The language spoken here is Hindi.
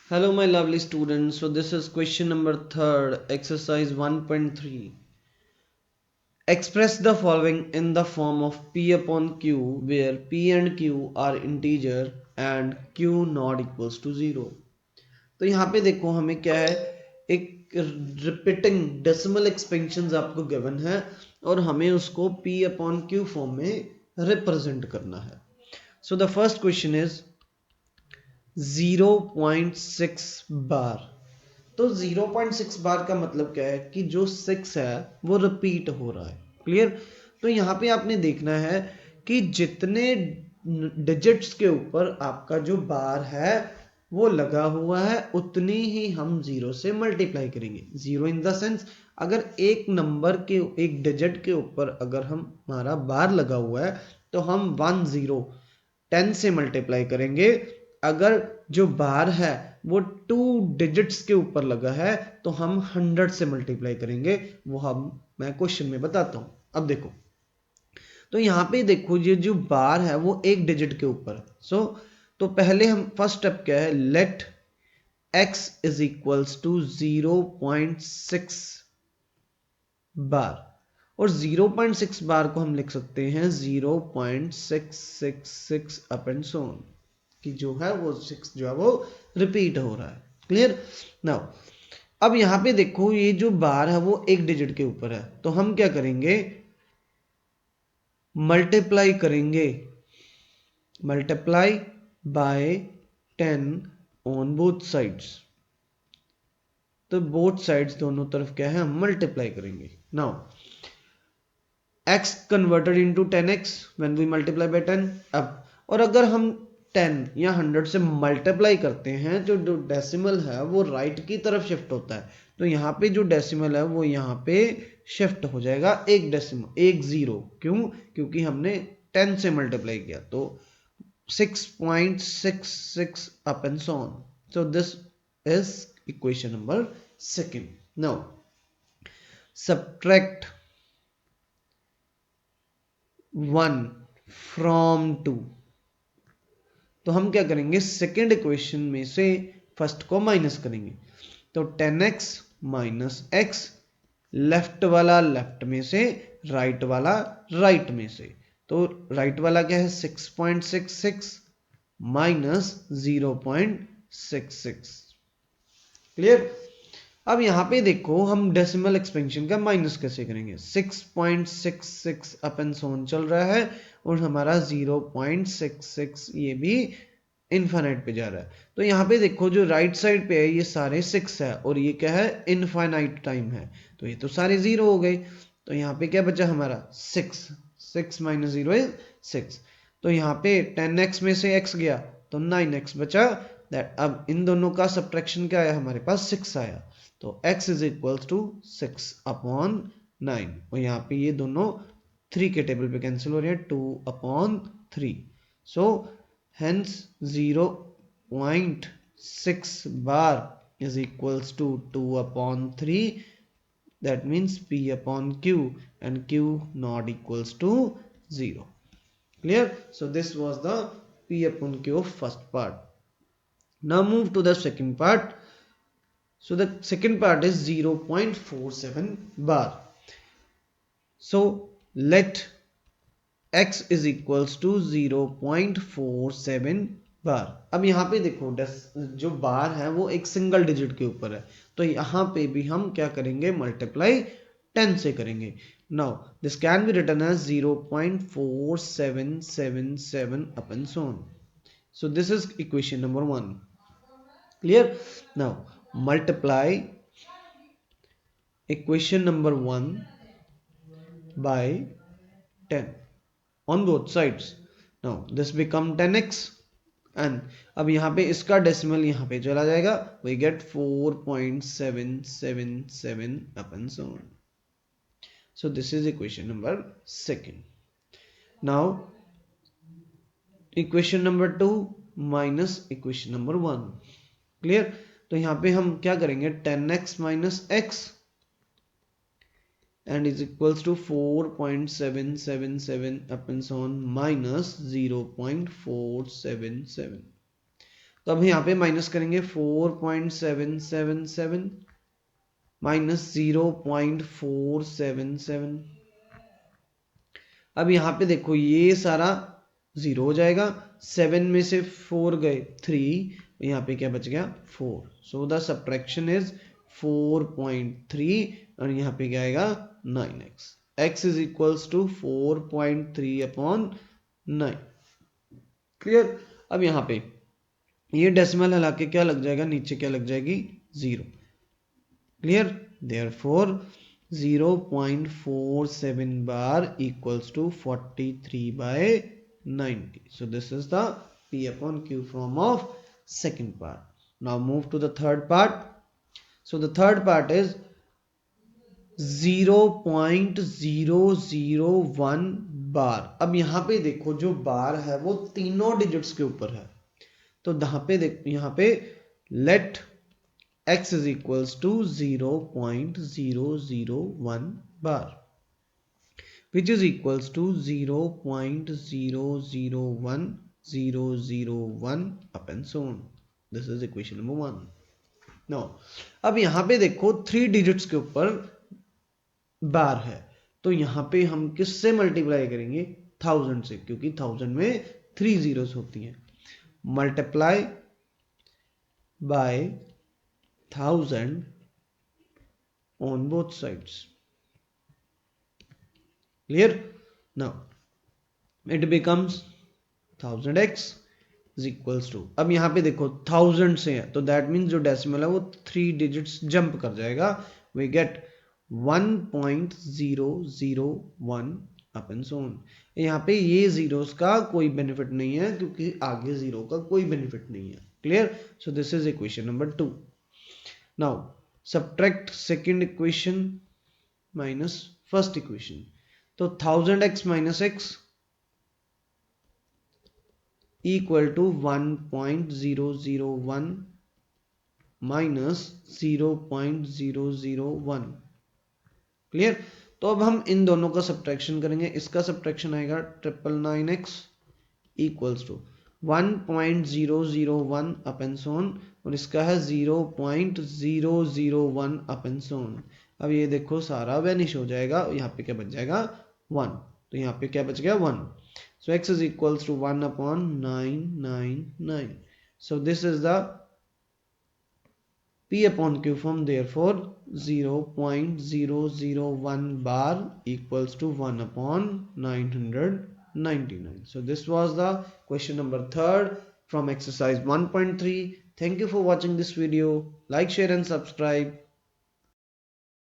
Hello my lovely students. So this is question number 3rd, exercise 1.3. Express the following in the form of P upon Q where P and Q are integer and Q not equals to 0. तो यहाँ पे देखो हमें क्या है, एक रिपीटिंग डेसिमल एक्सपेंशन आपको गिवन है और हमें उसको P अपॉन Q फॉर्म में रिप्रेजेंट करना है. So the first question is 0.6 बार. तो 0.6 बार का मतलब क्या है कि जो 6 है वो रिपीट हो रहा है. क्लियर. तो यहाँ पे आपने देखना है कि जितने डिजिट्स के ऊपर आपका जो बार है वो लगा हुआ है उतनी ही हम जीरो से मल्टीप्लाई करेंगे. जीरो इन द सेंस, अगर एक नंबर के एक डिजिट के ऊपर अगर हम हमारा बार लगा हुआ है तो हम 10 से मल्टीप्लाई करेंगे. अगर जो बार है वो 2 डिजिट्स के ऊपर लगा है तो हम 100 से मल्टीप्लाई करेंगे. वो मैं क्वेश्चन में बताता हूं. अब देखो, तो यहां पे देखो ये जो बार है वो एक डिजिट के ऊपर है. तो पहले हम फर्स्ट स्टेप क्या है, let x is equals to 0.6 bar. और 0.6 बार को हम लिख सकते हैं 0.666 अप एंड सो ऑन, कि जो है वो 6 जो है वो रिपीट हो रहा है. क्लियर. नाउ अब यहां पे देखो ये जो बार है वो एक डिजिट के ऊपर है तो हम क्या करेंगे, मल्टीप्लाई करेंगे, multiply by 10 on both sides. तो बोथ साइड्स दोनों तरफ क्या है, हम मल्टीप्लाई करेंगे. Now x converted into 10x when we multiply by 10. अब और अगर हम 10 या 100 से मल्टीप्लाई करते हैं तो जो डेसिमल है वो राइट की तरफ शिफ्ट होता है. तो यहाँ पे जो डेसिमल है वो यहाँ पे शिफ्ट हो जाएगा एक डेसिमल, एक जीरो. क्यों? क्योंकि हमने 10 से मल्टीप्लाई किया. तो 6.66 up and so on. So this is equation number 2nd. Now subtract 1 from 2. तो हम क्या करेंगे, सेकेंड इक्वेशन में से फर्स्ट को माइनस करेंगे. तो 10x माइनस एक्स, लेफ्ट वाला लेफ्ट में से, राइट वाला राइट में से. तो राइट वाला क्या है 6.66 माइनस 0.66. क्लियर. अब यहां पे देखो हम डेसिमल एक्सपेंशन का माइनस कैसे करेंगे. 6.66 अपन सोन चल रहा है और हमारा 0.66 ये भी इनफाइनाइट पे जा रहा है. तो यहाँ पे देखो जो राइट साइड पे है ये सारे 6 है और ये क्या है, इनफाइनाइट टाइम है. तो ये तो सारे जीरो हो गए. तो यहाँ पे क्या बचा हमारा 6. 6 माइनस 0 इज 6. तो यहाँ पे 10x में से x गया तो 9x बचा. दैट अब इन दोनों का सब्ट्रैक्शन क्या आया, हमारे पास 6 आया. तो x is equals to 6 upon 9. और यहाँ पे ये दोनों 3 के टेबल पे कैंसिल हो रहे हैं, 2 upon 3. So hence 0.6 bar is equals to 2 upon 3. That means P upon Q and Q not equals to 0. Clear. So this was the P upon Q of first part. Now move to the second part. So the second part is 0.47 bar. So let x is equals to 0.47 बार. अब यहाँ पे देखो जो बार है वो एक सिंगल डिजिट के ऊपर है तो यहाँ पे भी हम क्या करेंगे, मल्टीप्लाई 10 से करेंगे. Now this can be written as 0.4777 upon so on. So this is equation number 1. Clear. Now multiply equation number 1 by 10 on both sides. Now this become 10x and अब यहाँ पे इसका डेसिमल यहाँ पे चला जाएगा. We get 4.777 upon so on. So this is equation number 2nd. Now equation number 2 minus equation number 1. Clear. तो यहाँ पे हम क्या करेंगे, 10x minus x and is equals to 4.777 upon so on minus 0.477. तो अब यहाँ पे माइनस करेंगे 4.777 माइनस 0.477। अब यहाँ पे देखो ये सारा जीरो हो जाएगा, 7 में से 4 गए 3, यहाँ पे क्या बच गया 4। सो द सब्ट्रैक्शन इज 4.3 और यहाँ पे क्या आएगा 9x। x is equals to 4.3 upon 9। Clear. अब यहाँ पे ये डेसिमल हला के क्या लग जाएगा, नीचे क्या लग जाएगी 0। Clear. Therefore 0.47 bar equals to 43/90. So this is the P upon Q form of second part. Now move to the third part. So the third part is 0.001 बार। अब यहाँ पे देखो जो बार है वो तीनों डिजिट्स के ऊपर है, तो यहाँ पे late x is equals to 0.001 bar, which is equals to 0.001001 up and so on. This is equation number 1. Now अब यहाँ पे देखो 3 डिजिट्स के ऊपर बार है, तो यहाँ पे हम किससे मल्टीप्लाई करेंगे 1000 से, क्योंकि 1000 में 3 जीरोस होती हैं। Multiply by 1000 on both sides. Clear? Now it becomes 1000x is equals to, अब यहाँ पे देखो 1000 से है तो that means जो डेसिमल है वो 3 डिजिट्स जंप कर जाएगा, we get 1.001 up and so on. यहाँ पे ये जीरोस का कोई बेनिफिट नहीं है क्योंकि आगे जीरो का कोई बेनिफिट नहीं है। Clear. So this is equation number 2. Now subtract second equation minus first equation. तो 1000x minus x equal to 1.001 minus 0.001. Clear. तो अब हम इन दोनों का सब्ट्रैक्शन करेंगे। इसका सब्ट्रैक्शन आएगा 999x equals to 1.001 up and so on, और इसका है 0.001 up and so on. अब ये देखो सारा वैनिश हो जाएगा, यहाँ पे क्या बच जाएगा 1, तो यहाँ पे क्या बच गया 1. So x is equals to 1 upon 999. So this is the P upon Q form. Therefore 0.001 bar equals to 1 upon 999. So this was the question number 3rd from exercise 1.3. Thank you for watching this video. Like, share and subscribe.